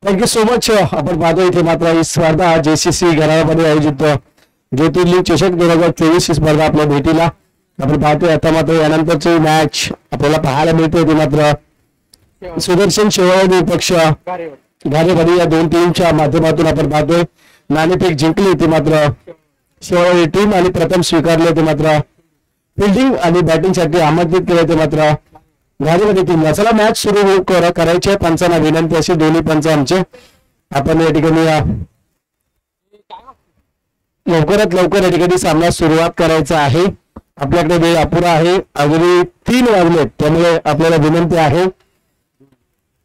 Thank you so much. आपण पाहतो इथे मात्र ही स्पर्धा JCC घरामध्ये आयोजित ज्योतिर्लिंग चषक 2024 ही स्पर्धा आपल्या भेटीला आपण पाहतोय. आता मात्र यानंतरची मॅच आपल्याला पाहायला मिळते ती मात्र सुदर्शन शेवाळे पक्ष घारेवाडी या दोन टीमच्या माध्यमातून आपण पाहतोय. नाणेफेक जिंकली ती मात्र शेवाळे टीम आणि प्रथम स्वीकारले ते मात्र फिल्डिंग आणि बॅटिंग साठी आमंत्रित केले ते मात्र घारेवाडी टीमला. चला मॅच सुरू करायची. पंचांना विनंती अशी दोन्ही पंच आमचे आपण या ठिकाणी लवकरात लवकर या ठिकाणी सामना सुरुवात करायचा आहे. आपल्याकडे वेळ अपुरा आहे. अगदी 3 वाजलेत त्यामुळे आपल्याला विनंती आहे.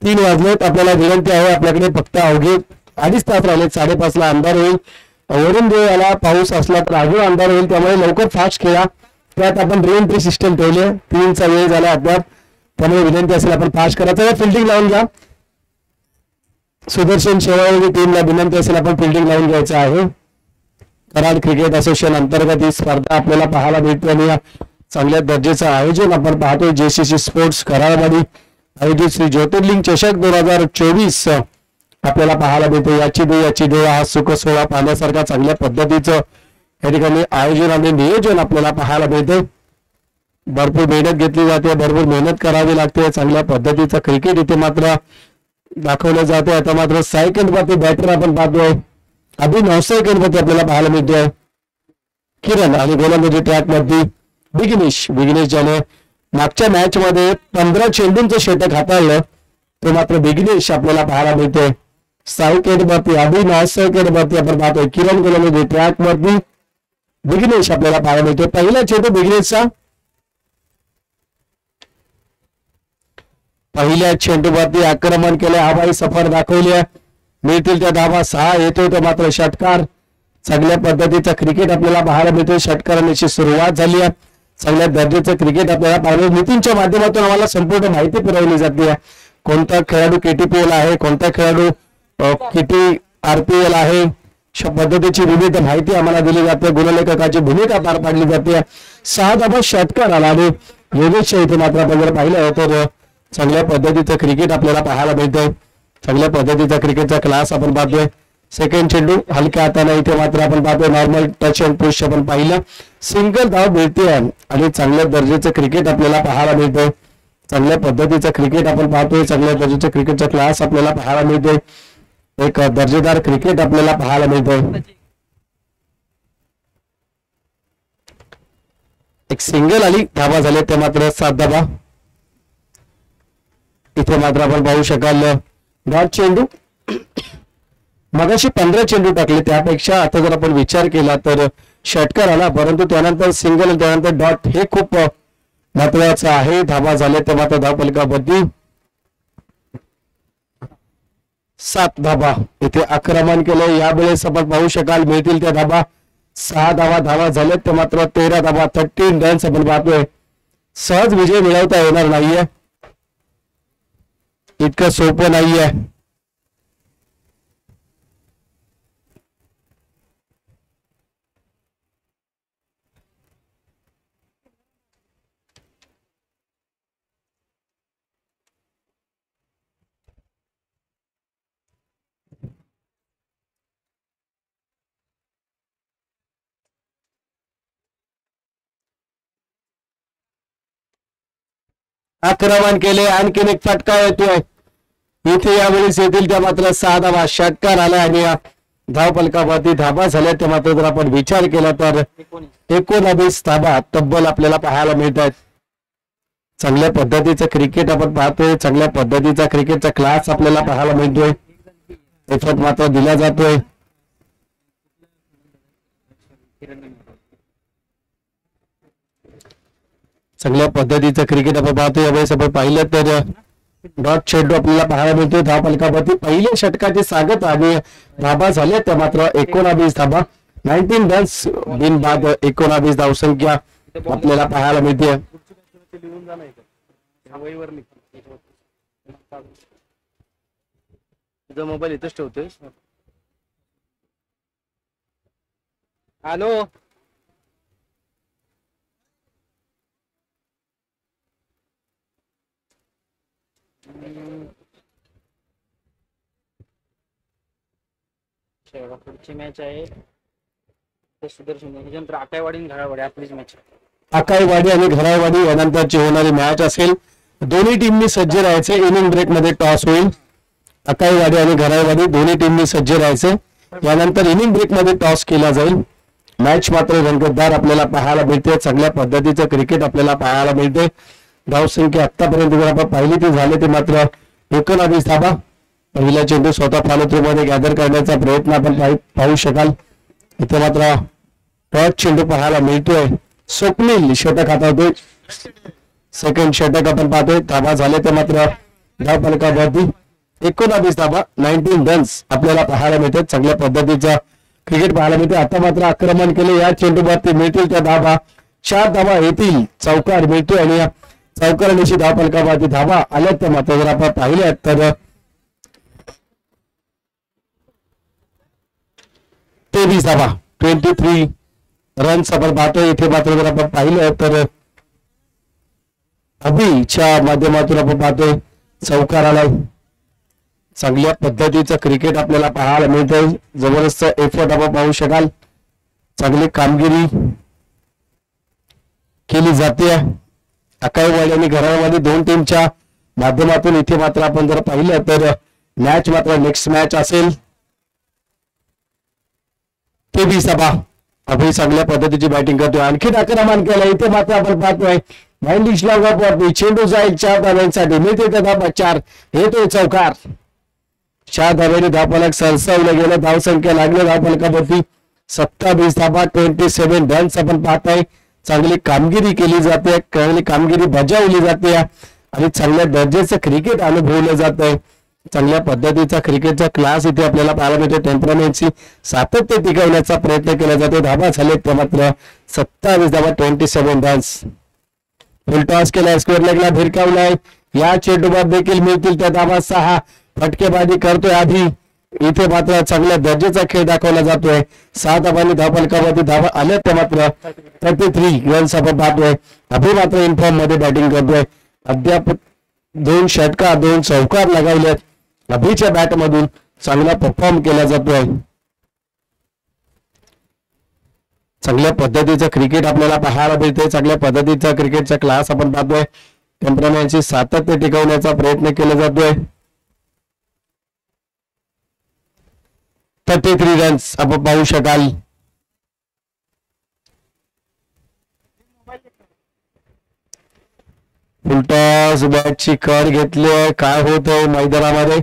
3 वाजलेत आपल्याला विनंती आहे. आपल्याकडे फक्त अवघे 2.5 तास राहिलेत. 5:30 ला अंधार होईल. वरून देवाला पाऊस असला तर अजून अंधार होईल. त्यामुळे लवकर फास्ट खेळा. त्यात आपण री सिस्टम ठेवले. 3चा वेळ झाला अद्याप त्यामुळे विनंती असेल आपण फास्ट करायचं. फिल्डिंग लावून घ्या. सुदर्शन शेवाळे टीमला विनंती असेल आपण फिल्डिंग लावून घ्यायचं आहे. कराड क्रिकेट असोसिएशन अंतर्गत ही स्पर्धा आपल्याला पाहायला मिळते आणि चांगल्या दर्जाचं आयोजन आपण पाहतोय. JCC स्पोर्ट्स कराडमध्ये आयोजित श्री ज्योतिर्लिंग चषक 2024 आपल्याला पाहायला मिळते. याची देव हा सुख सोहळा पाहण्यासारखा चांगल्या पद्धतीचं या ठिकाणी आयोजन आणि नियोजन आपल्याला पाहायला मिळते. भरपूर मेहनत घेतली जाते. भरपूर मेहनत करावी लागते. चांगल्या पद्धतीचं क्रिकेट इथे मात्र दाखवलं जाते. आता मात्र सेकंड वरती बॅटर आपण पाहतोय. अभि 9 सेकंड आपल्याला पाहायला मिळतोय. किरण आणि गोलंदाजी ट्रॅक मध्ये विघ्नेश ज्याने मागच्या मॅच मध्ये 15 चेंडूंचं षटक हाताळलं तो मात्र विघ्नेश आपल्याला पाहायला मिळतोय. सेकंड वरती अभि 9 सेकंड वरती आपण पाहतोय. किरण गोलंदाजी ट्रॅक वरती विघ्नेश आपल्याला पाहायला मिळतोय. पहिला चेंडू विघ्नेशचा. पहिल्या चेंडूवरती आक्रमण केले. हवाई सफर दाखवली आहे. मिळतील त्या धावा 6 येतोय तो मात्र षटकार. चांगल्या पद्धतीचा क्रिकेट आपल्याला पाहायला मिळतोय. षटकारांची सुरुवात झाली आहे. चांगल्या दर्जाचं क्रिकेट आपल्याला पाहायला नितीनच्या माध्यमातून आम्हाला संपूर्ण माहिती पुरवली जाते. कोणता खेळाडू KTPL आहे, कोणता खेळाडू KTRPL आहे, अशा पद्धतीची विविध माहिती आम्हाला दिली जाते. गुणलेखकाची भूमिका पार पाडली जाते. 6 धावा षटकार आला आणि योगेश इथे मात्र आपण जर पाहिलं तर चांगल्या पद्धतीचं क्रिकेट आपल्याला पाहायला मिळतंय. चांगल्या पद्धतीचा क्रिकेटचा क्लास आपण पाहतोय. सेकंड चेंडू हलक्या हाताने इथे मात्र आपण पाहतोय. नॉर्मल टच अँड पुश आपण पाहिलं. सिंगल धाव मिळते आणि चांगल्या दर्जाचं क्रिकेट आपल्याला पाहायला मिळतंय. चांगल्या पद्धतीचं क्रिकेट आपण पाहतोय. चांगल्या दर्जाचं क्रिकेटचा क्लास आपल्याला पाहायला मिळतोय. एक दर्जेदार क्रिकेट आपल्याला पाहायला मिळतंय. एक सिंगल आली. धावा झाले ते मात्र 7 धावा. इथे मात्र आपण पाहू शकाल डॉट चेंडू. मगाशी 15 चेंडू टाकले त्यापेक्षा आता जर आपण विचार केला तर षटकार आला. परंतु त्यानंतर सिंगल त्यानंतर डॉट हे खूप महत्वाचं आहे. धावा झाले तर मात्र धावफलकावरती 7 धावा. इथे आक्रमण केलं. यावेळेस आपण पाहू शकाल मिळतील त्या धावा 6 धावा झाल्यात तर मात्र 13 धावा 13 रन्स आपण पाहतोय. सहज विजय मिळवता येणार नाहीये. इतकं सोपं नाहीये. आक्रमण केले. आणखीन एक फटका येतोय. इथे यावेळेस येतील त्या मात्र 6 धावा. षटकार आला आणि धावफलकावरती धावा झाल्या त्या मात्र जर आपण विचार केला तर 19 धावा तब्बल आपल्याला पाहायला मिळत आहेत. चांगल्या पद्धतीचं क्रिकेट आपण पाहतोय. चांगल्या पद्धतीचा क्रिकेटचा क्लास आपल्याला पाहायला मिळतोय. एफर्ट मात्र दिला जातोय. चांगल्या पद्धतीचं क्रिकेट आपण पाहतोय. यावेळेस आपण पाहिलं तर डॉट चेंडू आपल्याला पाहायला मिळतोय. धावफलकावरती पहिल्या षटकाचे स्वागत आणि धाबा झाले त्या मात्र 19 धाबा. 19 रन्स बिनबाद 19 धावसंख्या आपल्याला पाहायला मिळते. मोबाईल इथेच ठेवतोय. हॅलो पुढची मॅच आहे सुदर्शन याच्यानंतर आकाईवाडी आणि घरावाडी आपलीच मॅच. आकाईवाडी आणि घरावाडी यानंतरची होणारी मॅच असेल. दोन्ही टीमनी सज्ज राहायचे. इनिंग ब्रेक मध्ये टॉस होईल. आकाईवाडी आणि घरावाडी दोन्ही टीमनी सज्ज राहायचे. यानंतर इनिंग ब्रेक मध्ये टॉस केला जाईल. मॅच मात्र रंगतदार आपल्याला पाहायला मिळते. चांगल्या पद्धतीचं क्रिकेट आपल्याला पाहायला मिळते. धावसंख्या आतापर्यंत जर आपण पाहिली ती झाले ते मात्र 19 धावा. पहिला चेंडू स्वतः फॉलो थ्रू मध्ये गॅदर करण्याचा प्रयत्न आपण पाहू शकाल. इथे मात्र टॉस चेंडू पाहायला मिळतोय. स्वप्नील षटक हातावतोय. सेकंड षटक आपण पाहतोय. धावा झाले तर मात्र धाव फलकावरती 19 धावा 19 रन्स आपल्याला पाहायला मिळते. चांगल्या पद्धतीचा क्रिकेट पाहायला मिळते. आता मात्र आक्रमण केले. या चेंडूवरती मिळतील त्या धावा. 4 धावा येतील. चौकार मिळतोय आणि या चौकारांशी धाव फलकावरती धावा आल्या तर मात्र जर आपण पाहिल्या तर 23 धावा 23 रन्स आपण पाहतोय. इथे मात्र जर आपण पाहिलं तर अभिच्या माध्यमातून आपण पाहतोय चौकार आलाय. चांगल्या पद्धतीचं क्रिकेट आपल्याला पाहायला मिळतंय. जबरदस्त एफर्ट आपण पाहू शकाल. चांगली कामगिरी केली जाते. आकाईवाडी आणि घरावाडी दोन टीमच्या माध्यमातून इथे मात्र आपण जर पाहिलं तर मॅच मात्र नेक्स्ट मॅच असेल. 23 धावा अभि चांगल्या पद्धतीची बॅटिंग करतोय. आणखी आक्रमण केलं. इथे मात्र आपण पाहतोय चेंडू जाईल 4 धाव्यांसाठी. मिळते त्या धावा 4. येतोय चौकार. 4 धाव्यांनी धावफलक सरसावलं गेलं. धावसंख्या लागली धावफलकावरती 27 धावा 27 रन्स आपण पाहताय. चांगली कामगिरी केली जाते. चांगली कामगिरी बजावली जाते आणि चांगल्या दर्जाचं क्रिकेट अनुभवलं जात आहे. चांगल्या पद्धतीचा क्रिकेटचा क्लास इथे आपल्याला पाहायला मिळतो. टेम्परामेंटची सातत्य टिकवण्याचा प्रयत्न केला जातो. धावा झाले ते मात्र 27 धावा 27 रन्स. फुल टॉस केलाय. स्क्वेअर लेगला भिरकावलाय. या चेंडूवर देखील मिळतील त्या धावा. 6 फटकेबाजी करतोय आधी. इथे मात्र चांगल्या दर्जाचा खेळ दाखवला जातोय. 6 धावांनी धावफलकावरती धावा आल्या तर मात्र 33 रन्स आपण पाहतोय. अभि मात्र इनफॉर्म मध्ये बॅटिंग करतोय. अद्याप 2 षटकार 2 चौकार लगावल्यात. अभिच्या बॅट मधून चांगला परफॉर्म केला जातोय. चांगल्या पद्धतीचं क्रिकेट आपल्याला पाहायला मिळतंय. चांगल्या पद्धतीचा क्रिकेटचा क्लास आपण पाहतोय. टेम्परामेंटची सातत्य टिकवण्याचा प्रयत्न केला जातोय. 33 रन्स आपण पाहू शकाल. फुलटॉस बॅटची कड घेतली. काय होत आहे मैदानामध्ये.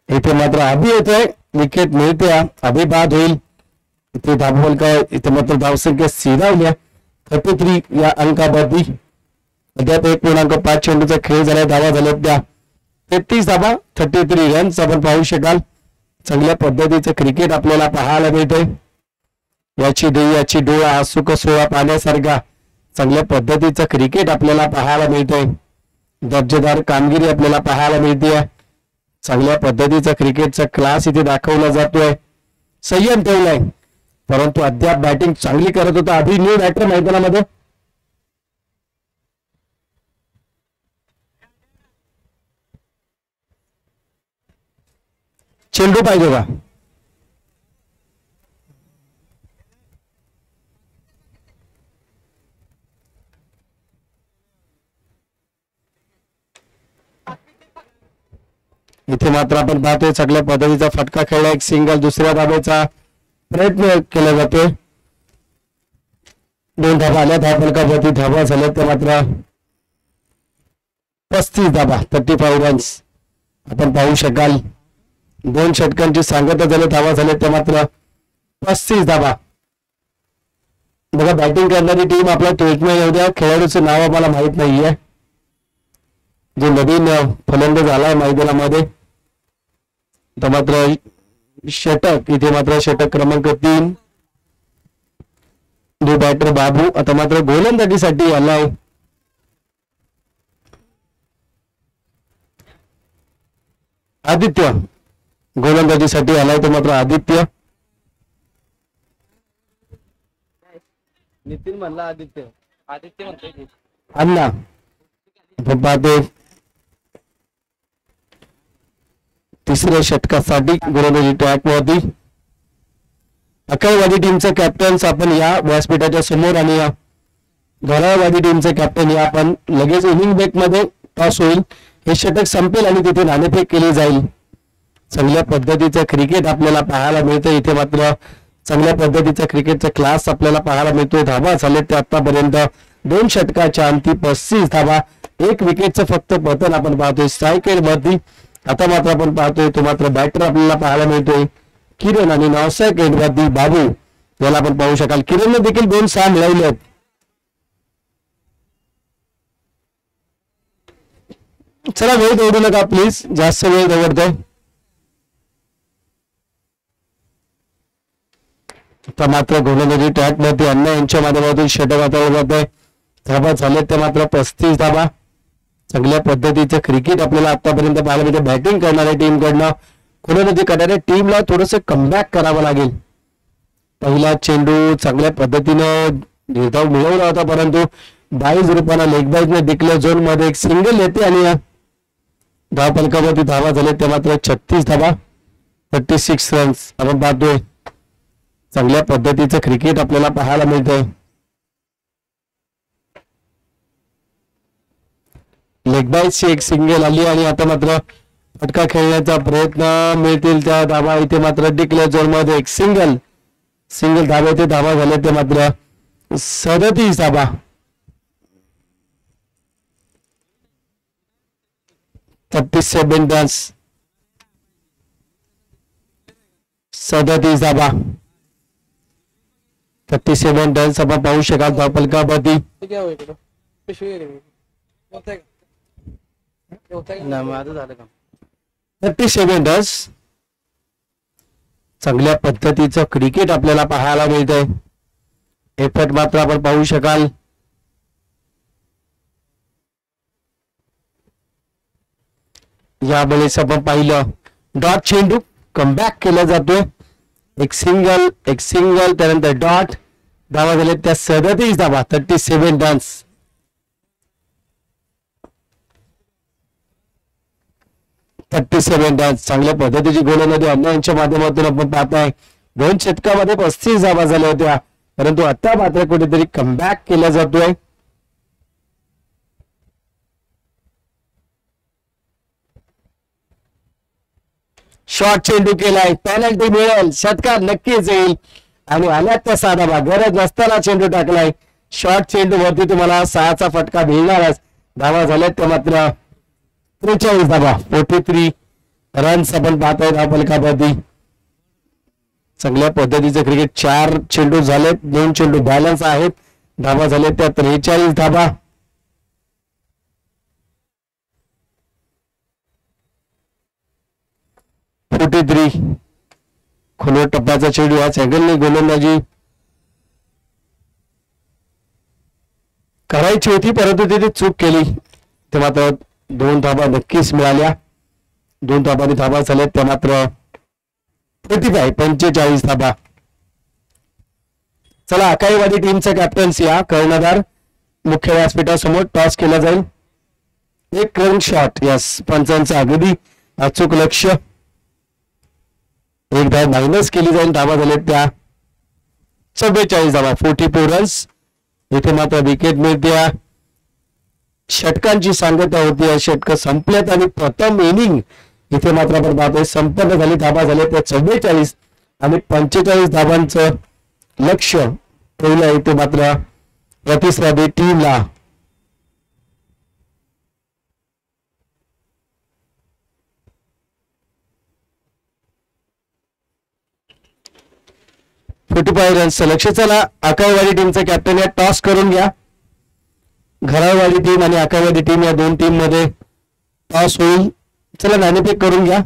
इथे मात्र अभि येतोय. विकेट मिळते. अभि बाद होईल. इथे धावफलका इथे मात्र धावसंख्या सिधावल्या 33 या अंकावरती. अद्याप 1.5 चेंडूचा खेळ झाला. धावा झाल्या त्या 33 धावा 33 रन्स आपण पाहू शकाल. चांगल्या पद्धतीचं क्रिकेट आपल्याला पाहायला मिळतंय. याची डोळा सुख सोळा पाण्यासारखा चांगल्या पद्धतीचं क्रिकेट आपल्याला पाहायला मिळतंय. दर्जेदार कामगिरी आपल्याला पाहायला मिळते. चांगल्या पद्धतीचा क्रिकेटचा क्लास इथे दाखवला जातोय. संयम ठेवलाय परंतु अद्याप बॅटिंग चांगली करत होता अभि. न्यू बॅटर मैदानामध्ये. चेंडू पाहिजे का. इथे मात्र आपण पाहतोय चांगल्या पद्धतीचा फटका खेळला. एक सिंगल. दुसऱ्या धावेचा प्रयत्न केला जातोय. 2 धावा आल्या. धावफलकावरती धावा झाल्या त्या मात्र 35 धावा 35 रन्स आपण पाहू शकाल. 2 षटकांची सांगता झाली. धावा झाल्या त्या मात्र 35 धावा. बघा बॅटिंग करणारी टीम आपल्या ट्रीटमेंट येऊ द्या. खेळाडूचं नाव आम्हाला माहित नाहीये. जो नवीन फलंदाज झालाय मैदानामध्ये तर मात्र षटक. इथे मात्र षटक क्रमांक 3 न्यू बॅटर बाबू आता मात्र गोलंदाजीसाठी आलाय. आदित्य गोलंदाजीसाठी आलाय तो मात्र आदित्य. नितीन म्हणला आदित्य म्हणतोय अण्णा पाहते तिसऱ्या षटकासाठी गोलंदाजी ट्रॅक वरती. अकलवाडी टीमचं कॅप्टन्स आपण या व्यासपीठाच्या समोर आणि घरावाडी टीमचं कॅप्टन या आपण लगेच इनिंग ब्रेक मध्ये टॉस होईल, हे षटक संपेल आणि तिथे नाणेफेक केली जाईल. चांगल्या पद्धतीचं क्रिकेट आपल्याला पाहायला मिळतं इथे. मात्र चांगल्या पद्धतीचा क्रिकेटचा क्लास आपल्याला पाहायला मिळतोय. धाबा झाले ते आतापर्यंत 2 षटकाच्या अंती 35 धाबा, 1 विकेटचं फक्त पतन आपण पाहतोय स्ट्राईक रेट वरती. आता मात्र आपण पाहतोय तो मात्र बॅटर आपल्याला पाहायला मिळतोय किरण आणि 900 रेट वरती बाबू याला आपण पाहू शकाल. किरणने देखील 2 6 मिळवले आहेत. चला वेळ दौडू नका प्लीज, जास्त वेळ दवडतोय. आता मात्र गोलंदाजी ट्रॅक मध्ये अण्णा यांच्या माध्यमातून षटक हाताळलं जात आहे. धाबा झाले ते मात्र 35 धाबा. चांगल्या पद्धतीचं क्रिकेट आपल्याला आतापर्यंत पाहायला मिळते. बॅटिंग करणाऱ्या टीम कडनं गोलंदाजी करणाऱ्या टीमला थोडंसं कमबॅक करावं लागेल. पहिला चेंडू चांगल्या पद्धतीनं निर्धाव मिळवला होता, परंतु 22 रुपयाला लेग बाईजने डिक्लेअर झोन मध्ये एक सिंगल येते आणि धाव फलकावरती धावा झाले ते मात्र 36 धावा, 36 रन्स आपण पाहतोय. चांगल्या पद्धतीचं क्रिकेट आपल्याला पाहायला मिळतंय. लेग बाईजची एक सिंगल आली आणि आता मात्र फटका खेळण्याचा प्रयत्न मिळतील त्या धावा. इथे मात्र डिक्लेअर झोन मध्ये एक सिंगल धाबे ते धावा झाले ते मात्र 37 धाबा. 37 रन्स, 37 धाबा, 37 रन्स आपण पाहू शकाल धाव फलकावरती. माझं झालं का 37 रन्स. चांगल्या पद्धतीचं क्रिकेट आपल्याला पाहायला मिळतंय. एफर्ट मात्र आपण पाहू शकाल. यावेळेस आपण पाहिलं डॉट चेंडू कमबॅक केला जातोय. एक सिंगल त्यानंतर डॉट. धावा झाले त्या 37 धावा, 37 रन्स. चांगल्या पद्धतीची गोलंदाजी अण्णा यांच्या माध्यमातून आपण पाहताय. 2 षटकामध्ये 35 धावा झाल्या होत्या, परंतु आता मात्र कुठेतरी कमबॅक केला जातोय. शॉर्ट चेंडू केलाय, पेनल्टी मिळेल, षटकार नक्कीच येईल आणि आल्यात त्या 6 धावा. गरज नसताना चेंडू टाकलाय. शॉर्ट चेंडू वरती तुम्हाला 6चा फटका मिळणारच. धावा झाल्यात त्या मात्र 43 धावा, 43 रन्स आपण पाहतोय धाव फलकावरती. चांगल्या पद्धतीचं क्रिकेट. 4 चेंडू झालेत, 2 चेंडू बॅलन्स आहेत. धावा झाले त्या 43 धावा. खोलवर टप्प्याचा चेंडू या अँगलने गोलंदाजी करायची होती, परंतु तिथे चूक केली. ते मात्र 2 धाबा नक्कीच मिळाल्या. 2 धाबांनी धाबा झाल्या त्या मात्र 45 धाबा. चला अकाईवाडी टीमचा कॅप्टन्सी या कर्णधार मुख्य व्यासपीठासमोर टॉस केला जाईल. एक रन शॉट. यस, पंचांचा अगदी अचूक लक्ष. एक धाव मायनस केली जाईल. धावा झाले त्या 44 धावा, 44 रन्स. इथे मात्र विकेट मिळते. षटकांची सांगता होती. षटक संपल्यात आणि प्रथम इनिंग इथे मात्र आपण पाहतोय संपन्न झाली. धाबा झाले त्या 44 आणि 45 धाबांचं लक्ष ठेवलं इथे मात्र प्रतिस्पर्धी टीमला. रन्स लक्ष. चला अकाईवाडी टीमचं कॅप्टन या टॉस करून घ्या. घरावाडी टीम आणि अकाईवाडी टीम या 2 टीम मध्ये टॉस होईल. चला नाणेफेक करून घ्या.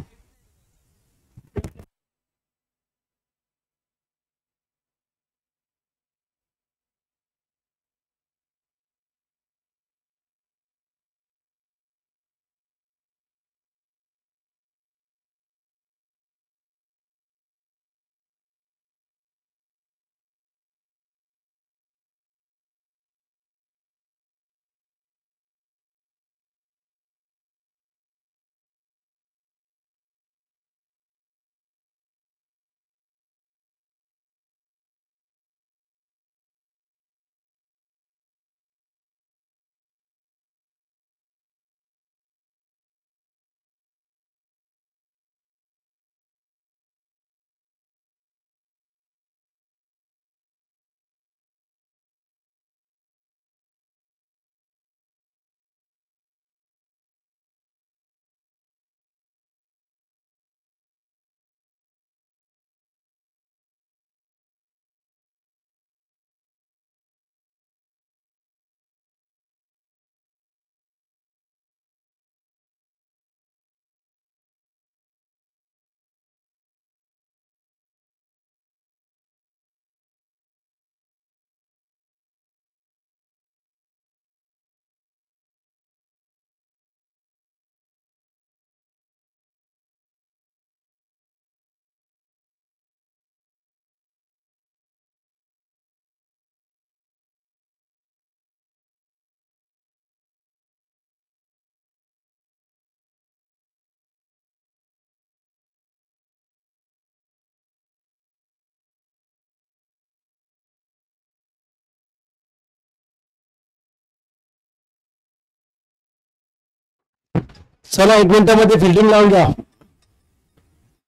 चला 1 मिनिटामध्ये फिल्डिंग लावून घ्या.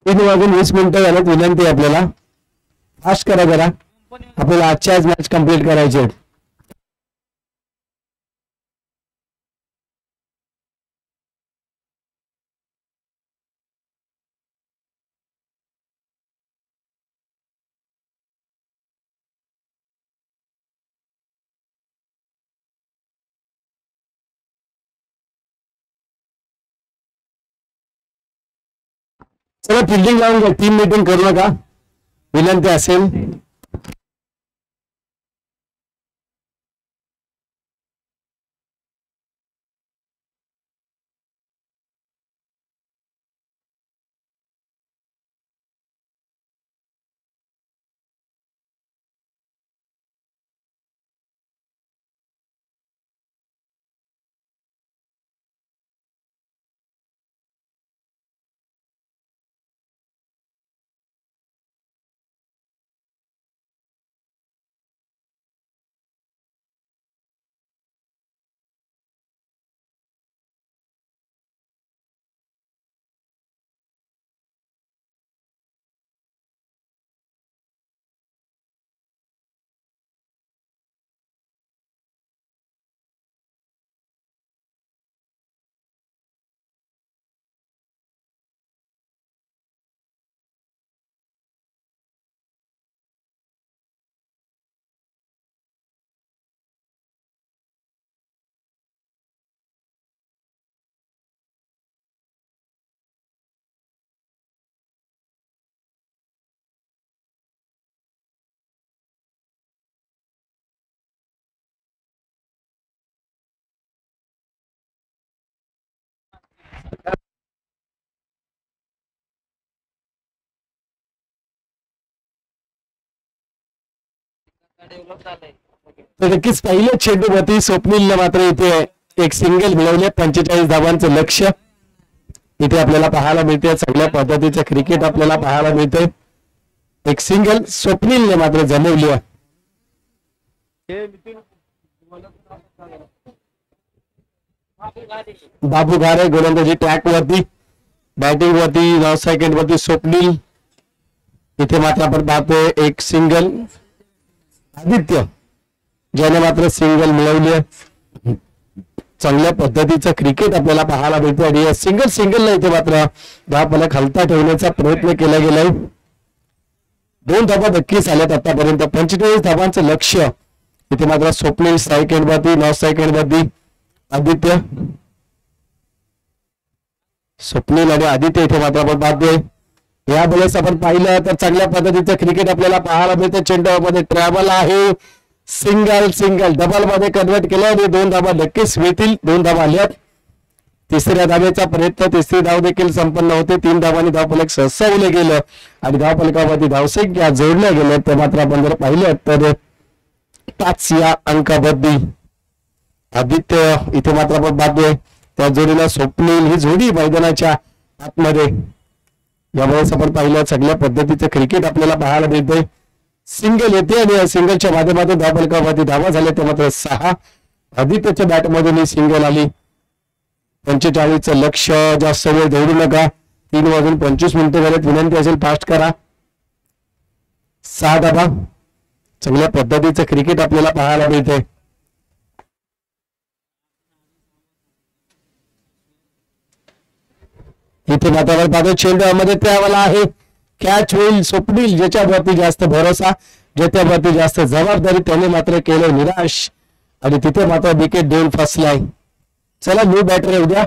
3 वाजून 20 मिनिटं झाल्यात. विनंती आहे आपल्याला फास्ट करा जरा. आपल्याला आजच्या आज मॅच कम्प्लीट करायचे आहेत. चला फिल्डिंग लावून घ्या. टीम मीटिंग करू नका. विनंती असेल. डेव्हलप झालंय. तर नक्कीच पहिल्या चेंडूवरती स्वप्नीलने मात्र इथे एक सिंगल मिळवले. 45 धावांचं लक्ष्य इथे आपल्याला पाहायला मिळते. चांगल्या पद्धतीचं क्रिकेट आपल्याला पाहायला मिळते. एक सिंगल स्वप्नीलने मात्र जमवली आहे. बाबू घारे गोलंदाजी ट्रॅक वरती, बॅटिंग वरती 9 सेकंड वरती स्वप्नील. इथे मात्र आपण पाहतोय एक सिंगल आदित्य ज्याने मात्र सिंगल मिळवली आहे. चांगल्या पद्धतीचं क्रिकेट आपल्याला पाहायला मिळते आणि या सिंगलला इथे मात्र धावफलक हलता ठेवण्याचा प्रयत्न केला गेलाय. 2 धावा नक्कीच आल्यात आतापर्यंत. 45 धावांचं लक्ष्य इथे मात्र स्वप्नील सेकंड वरती, 9 सेकंड वरती आदित्य. स्वप्नील आणि आदित्य इथे मात्र आपण पाहतोय. या वेळेस आपण पाहिलं तर चांगल्या पद्धतीचं क्रिकेट आपल्याला पाहायला मिळतं. चेंडूमध्ये ट्रॅव्हल आहे. सिंगल डबल मध्ये कन्वर्ट केलं आणि 2 धावा नक्कीच मिळतील. 2 धावा आल्यात. तिसऱ्या धावेचा प्रयत्न, तिसरी धाव देखील संपन्न होते. 3 धावांनी धावफलक ससवलं गेलं आणि धावफलकावरती धावसंख्या जोडल्या गेल्या. ते मात्र आपण जर पाहिलं तर 5 या अंकावरती आदित्य इथे मात्र आपण पाहतोय. त्या जोडीला स्वप्नील ही जोडी मैदानाच्या आतमध्ये. यावेळेस आपण पाहिलं चांगल्या पद्धतीचं क्रिकेट आपल्याला पाहायला मिळतंय. सिंगल येते आणि सिंगलच्या माध्यमातून धावफलकावरती धावा झाल्या. ते मात्र 6 आदित्यच्या बॅटमधून ही सिंगल आली. 45चं लक्ष. जास्त वेळ दौडू नका. 3 वाजून 25 मिनिटं झालेत. विनंती असेल फास्ट करा. 6 धावा. चांगल्या पद्धतीचं क्रिकेट आपल्याला पाहायला मिळतंय. इथे वातावरण पाहतो. चेंडूमध्ये त्यावेळेला आहे. कॅच होईल. स्वप्नील ज्याच्यावरती जास्त भरोसा, ज्याच्यावरती जास्त जबाबदारी, त्याने मात्र केलं निराश आणि तिथे मात्र विकेट देऊन फसलाय. चला न्यू बॅटर उद्या.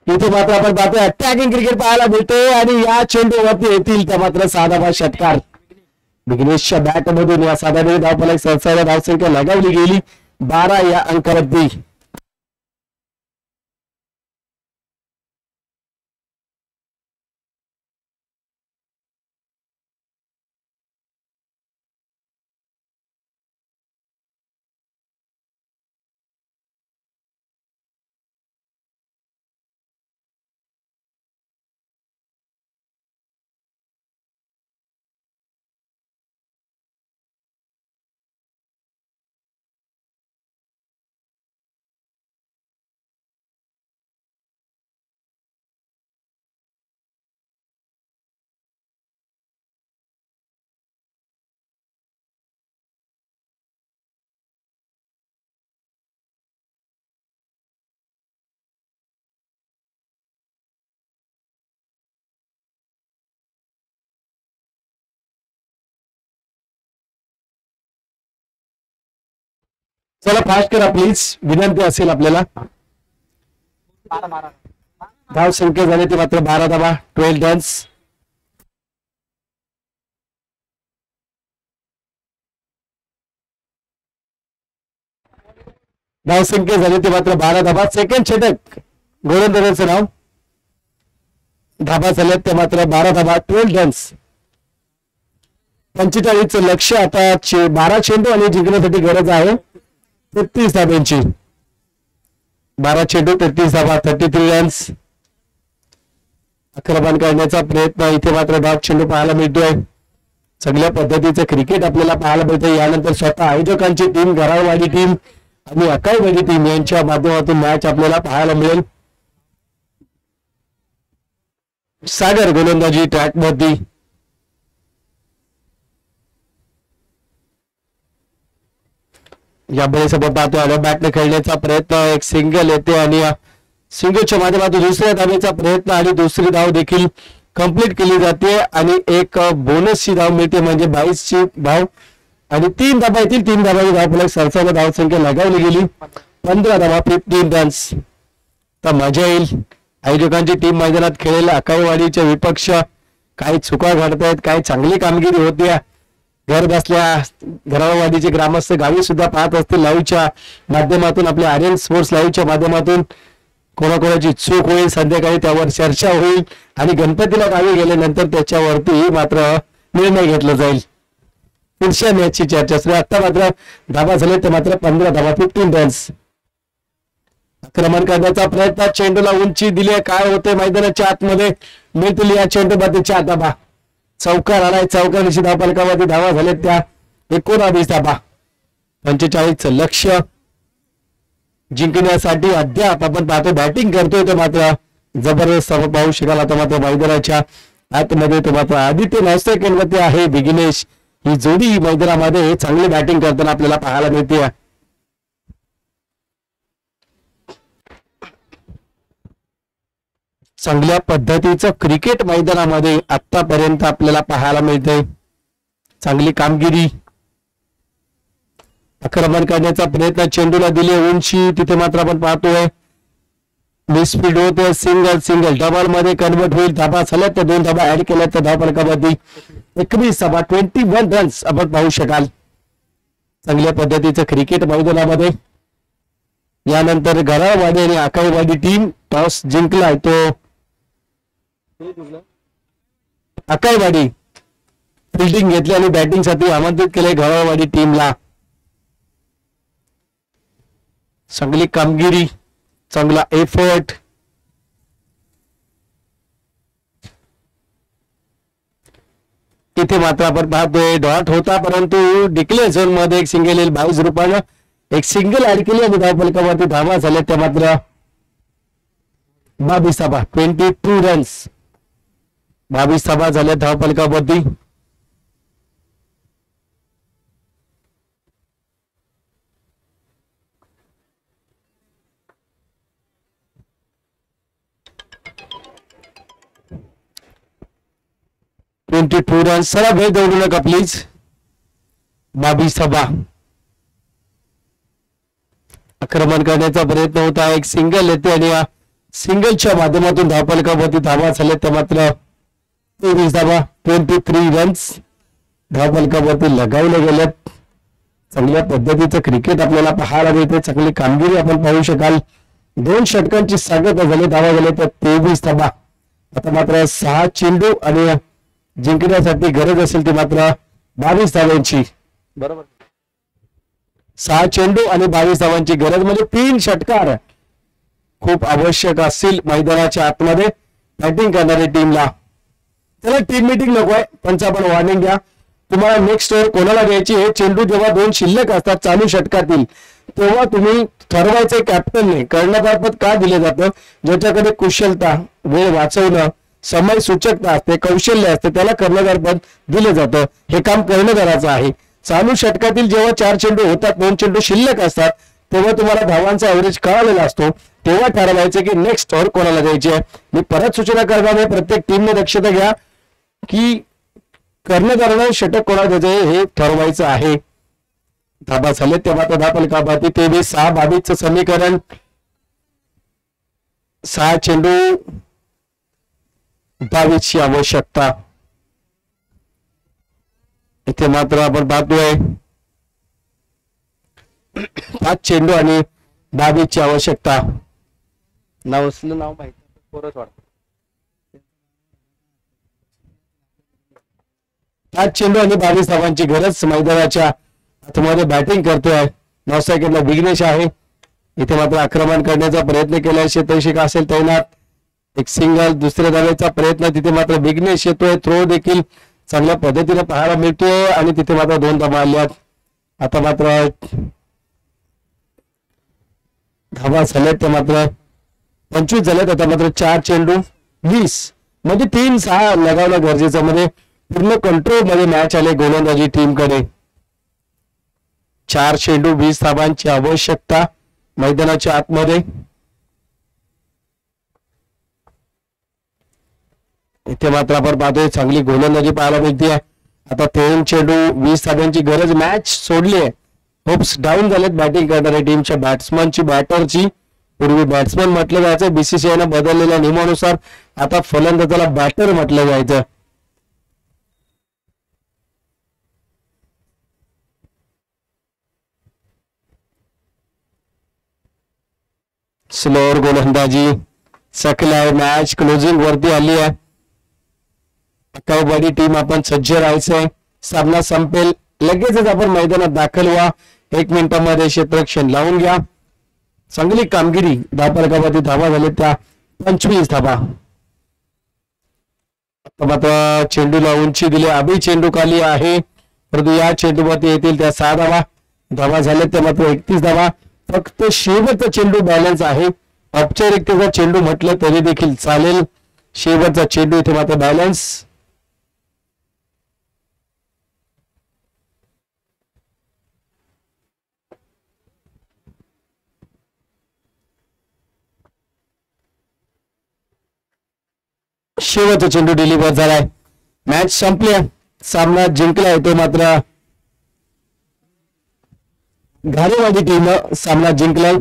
इथे मात्र आपण पाहतोय अटॅकिंग क्रिकेट पाहायला मिळतोय आणि या चेंडूवरती येतील त्या मात्र साधा षटकार. विघ्नेशच्या बॅट मधून या साधा धावफलक सहसा धावसंख्या लगावली गेली 12 या अंकावरती. चला फास्ट करा प्लीज, विनंती असेल आपल्याला. धाव संख्या झाली ते मात्र 12 धावा, 12 रन्स. धाव संख्या झाली ते मात्र 12 धावा. सेकंड षटक गोलंदाजाचं नाव. धाबा झाल्यात ते मात्र 12 धावा, 12 रन्स. 45 लक्ष. आता 12 चेंडू आणि जिंकण्यासाठी गरज आहे 33 धाब्यांची. 12 चेंडू 33 धावा, 33 रन्स. आक्रमण करण्याचा प्रयत्न. इथे मात्र धाव चेंडू पाहायला मिळतोय. चांगल्या पद्धतीचं क्रिकेट आपल्याला पाहायला मिळतंय. यानंतर स्वतः आयोजकांची टीम, घराळवाडी टीम आणि अकाईवाडी टीम यांच्या माध्यमातून मॅच आपल्याला पाहायला मिळेल. सागर गोलंदाजी ट्रॅक वरती. या बळीसोबत पाहतोय बॅटने खेळण्याचा प्रयत्न. एक सिंगल येते आणि सिंगलच्या माध्यमातून दुसऱ्या धावेचा प्रयत्न आणि दुसरी धाव देखील कंप्लीट केली जाते आणि एक बोनसची धाव मिळते म्हणजे 22ची धाव आणि 3 धावा येतील. 3 धावाची धावफलक सरसावला धाव संख्या लगावली गेली 15 धावा, 15 रन्स. तर मजा येईल. आयोजकांची टीम मैदानात खेळेल. अकाईवाडीचे विपक्ष काही चुका घडतायत, काही चांगली कामगिरी होते. घर बसल्या घरावाडीचे ग्रामस्थ गावी सुद्धा पाहत असतील लाईव्हच्या माध्यमातून, आपल्या आर्यन स्पोर्ट्स लाईव्हच्या माध्यमातून. कोणाकोणाची चूक होईल संध्याकाळी त्यावर चर्चा होईल आणि गणपतीला गावी गेल्यानंतर त्याच्यावरती मात्र निर्णय घेतला जाईल. पुढच्या मॅचची चर्चा सुरू. आता मात्र धावा झाले ते मात्र 15 धावा, 15 रन्स. आक्रमण करण्याचा प्रयत्न. चेंडूला उंची दिली. काय होते मैदानाच्या आतमध्ये मिळतील या चेंडूमध्ये 4 धावा. चौकार आलाय. चौकारीची धावफलकावरती धावा झाले त्या 19 धावा. 45 लक्ष जिंकण्यासाठी अद्याप आपण पाहतो बॅटिंग करतोय तो मात्र जबरदस्त पाहू शकाल. आता मात्र मैदानाच्या आतमध्ये तो मात्र आदित्य नौसेकरवरती आहे विघ्नेश. ही जोडी मैदानामध्ये चांगली बॅटिंग करताना आपल्याला पाहायला मिळते. चांगल्या पद्धतीचं क्रिकेट मैदानामध्ये आतापर्यंत आपल्याला पाहायला मिळते. चांगली कामगिरी. आक्रमण करण्याचा प्रयत्न. चेंडूला दिले उंची. तिथे मात्र आपण पाहतोय मिसफील्ड होते. सिंगल सिंगल डबल मध्ये कन्वर्ट होईल. धाबा झाल्या त्या 2 धाबा ऍड केल्या तर धावफलकावरती 21 धाबा, 21 रन्स आपण पाहू शकाल. चांगल्या पद्धतीचं क्रिकेट मैदानामध्ये. यानंतर घरावाडी आणि अकाईवाडी टीम टॉस जिंकलाय तो अकाईवाडी फिल्डिंग घेतली आणि बॅटिंग साठी आमंत्रित केले घरावाडी टीमला. चांगली कामगिरी, चांगला एफर्ट. इथे मात्र आपण पाहतोय डॉट होता परंतु डिक्लेअर झोन मध्ये एक सिंगल येईल 22 रुपयानं. एक सिंगल ऍड केली आणि धावफलकावरती धावा झाल्या त्या मात्र 22 धावा, 22 रन्स. 22 धावा झाल्या धावफलकावरती. रन्स. सरा भेट दौडू नका प्लीज. 22 धावा. आक्रमण करण्याचा प्रयत्न होता. एक सिंगल येते आणि सिंगलच्या माध्यमातून धावफलकावरती धावा झाले ते मात्र 23 धावा 23 रन्स धावफलकावरती लगावले गेलेत. चांगल्या पद्धतीचं क्रिकेट आपल्याला पाहायला मिळते. चांगली कामगिरी आपण पाहू शकाल. 2 षटकांची सांगता झाली, धावा झाले तर 23 धावा. आता मात्र 6 चेंडू आणि जिंकण्यासाठी गरज असेल ती मात्र 22 धावांची. बरोबर. 6 चेंडू आणि 22 धावांची गरज म्हणजे 3 षटकार खूप आवश्यक असतील मैदानाच्या आतमध्ये बॅटिंग करणाऱ्या टीमला. त्याला टीम मीटिंग नकोय, पण आपण वॉर्निंग द्या. तुम्हाला नेक्स्ट ओव्हर कोणाला द्यायची हे चेंडू जेव्हा 2 शिल्लक असतात चालू षटकातील तेव्हा तुम्ही ठरवायचे कॅप्टनने. कर्णधारपद का दिले जातं? ज्याच्याकडे कुशलता, वेळ वाचवणं, समय सूचकता असते, कौशल्य असते त्याला कर्णधारपद दिले जातं. हे काम कर्णधाराचं आहे. चालू षटकातील जेव्हा 4 चेंडू होतात, 2 चेंडू शिल्लक असतात तेव्हा तुम्हाला धावांचा ऍव्हरेज कळालेला असतो. तेव्हा ठरवायचं की नेक्स्ट ओव्हर कोणाला द्यायची आहे. मी परत सूचना करणार आहे, प्रत्येक टीमने दक्षता घ्या की कर्णधाराने षटक कोणाला द्यायचं हे ठरवायचं आहे. धाबा झाले तेव्हा तर धावफलकावरती 23-6 22चं समीकरण. 6 चेंडू 22ची आवश्यकता. इथे मात्र आपण पाहतोय 5 चेंडू आणि 22ची आवश्यकता. नाव माहिती पोरच वाटत. 5 चेंडू आणि 22 धावांची गरज. मैदानाच्या आतमध्ये बॅटिंग करतोय नौसाईकडला विघ्नेश आहे. इथे मात्र आक्रमण करण्याचा प्रयत्न केला. शेतशिका असेल तैनात. एक सिंगल, दुसऱ्या धावेचा प्रयत्न. तिथे मात्र विघ्नेश येतोय. थ्रो देखील चांगल्या पद्धतीने पाहायला मिळतोय आणि तिथे मात्र 2 धावा आल्यात. आता मात्र धावा झाल्यात ते मात्र 25 झाल्यात. आता मात्र 4 चेंडू 20 म्हणजे 3-6 लगावणं गरजेचं. म्हणजे पूर्ण कंट्रोल मध्ये मॅच आले गोलंदाजी टीमकडे. 4 चेंडू 20 धावांची आवश्यकता मैदानाच्या आतमध्ये. इथे मात्र आपण पाहतोय चांगली गोलंदाजी पाहायला मिळते. आता 3 चेंडू 20 धावांची गरज. मॅच सोडली आहे. होप्स डाऊन झालेत बॅटिंग करणाऱ्या टीमच्या बॅट्समनची, बॅटरची. पूर्वी बॅट्समन म्हटलं जायचं, बीसीसीआयनं बदललेल्या नियमानुसार आता फलंदाजाला बॅटर म्हटलं जायचं. स्लोअर गोलंदाजी सकलाय. मॅच क्लोजिंग वरती आली आहे. कबड्डी टीम आपण सज्ज राहायचंय. सामना संपेल लगेचच आपण मैदानात दाखल व्हा. 1 मिनिटामध्ये क्षेत्ररक्षण लावून घ्या. चांगली कामगिरी. धावफलकावरती धावा झाले त्या 25 धावा. मात्र चेंडूला उंची दिली. अभि चेंडू खाली आहे परंतु या चेंडूवरती येतील त्या 6 धावा. धावा झाले त्या मात्र 31 धावा. फक्त शेवटचा चेंडू बॅलन्स आहे. औपचारिकतेचा चेंडू म्हटलं तरी देखील चालेल. शेवटचा चेंडू इथे मात्र बॅलन्स. शेवटचा चेंडू डिलिव्हर झालाय. मॅच संपल्या. सामना जिंकला आहे तो मात्र घारेवाडी टीम सामना जिंकलाय.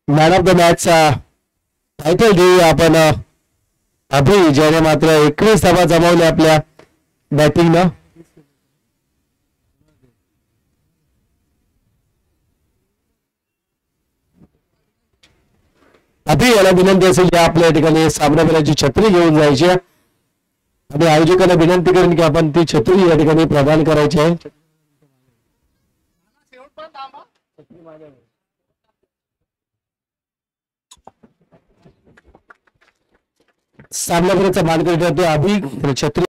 मॅन ऑफ द मॅचचा टायटल देऊया आपण अभि, ज्याने मात्र 21 धावा जमावल्या आपल्या बॅटिंगनं. अभि याला विनंती असेल की आपल्या ठिकाणी सामनावीराची छत्री घेऊन जायची आणि आयोजकांना विनंती करेन की आपण ती छत्री या ठिकाणी प्रदान करायची आहे. सामनावीराचा मानकरी ठरतो अभि. छत्री